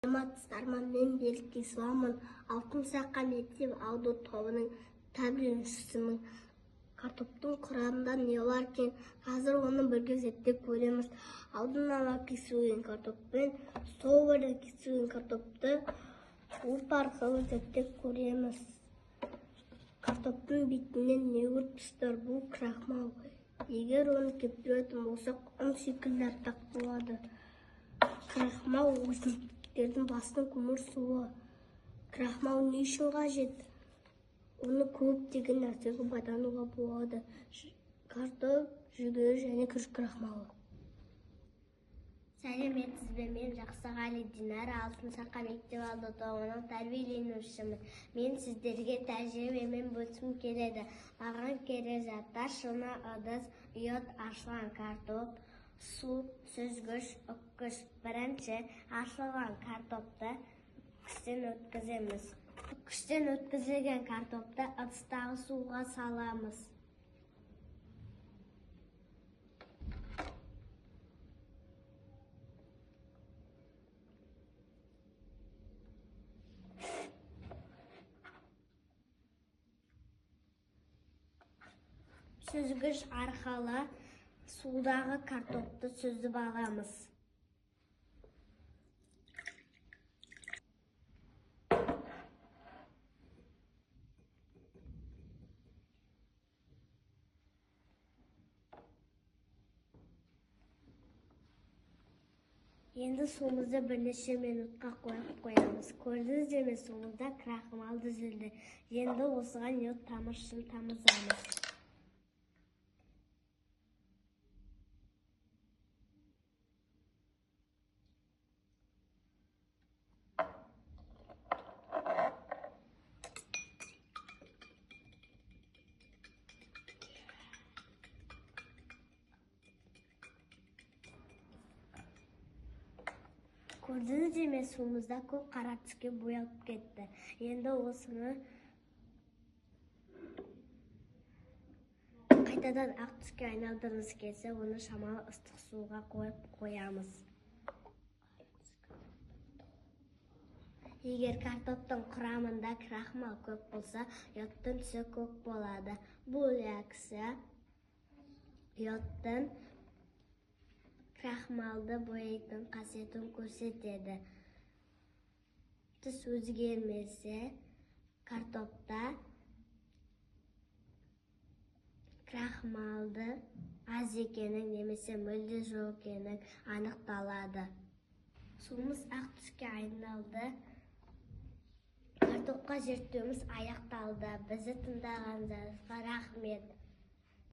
Мен Берік Исламын, Алтын Сақа мектеп аудит тобының тәбіріншісімін. Картоптың құрамында не бар екен? Қазір оны бірге зерттеп көреміз. Алдын ала кесілген картоппен соғып кесілген картопты уып арқылы зерттеп көреміз. Картоптың бетінен негір тұстар бұл крахмал. Егер оны кептіретін болсақ, ұн секілді артық болады. Крахмал өсімдіктердің басының көмір суы. Крахмал не үшін қажет? Оны көптеген нәрсеге пайдалануға болады. Картоп, жүгері және күріш крахмалы. Сәлеметсіз бе? Мен Жақсығали Динара, Алтын Сақа мектеп аудит тобының тәрбиеленушімін. Мен сіздерге тәжірибемен бөлісім келеді. Маған керек заттар: шыны, ыдыс, йод, ашылған картоп, су, сүзгіш, үккіш. Бірінші, ашылған картопты үккіштен өткіземіз. Үккіштен өткізілген картопты ыдыстағы суға саламыз. Сүзгіш арқылы судағы картопты сүзіп аламыз. Енді суымызды бірнеше минутқа қойып қоямыз. Көрдіңіздер ме, суымызда крахмал түзілді. Енді осыған йод тамыршысын тамызамыз. Көрдіңіздер ме, суымызда көк қара түске боялып кетті. Енді осыны қайтадан ақ түске айналдырғымыз келсе, оны шамалы ыстық суға қойып қоямыз. Егер картоптың құрамында крахмал көп болса, йодтың түсі көк болады. Бұл реакция йодтың крахмалды бояйтын қасиетін көрсетеді. Түс өзгермесе, картопта крахмалды аз екенін немесе мүлде жоқ екенін анықталады. Суымыз ақ түске айналды. Картопқа зерттеуіміз аяқталды. Бізді тыңдағандарыңызға рахмет.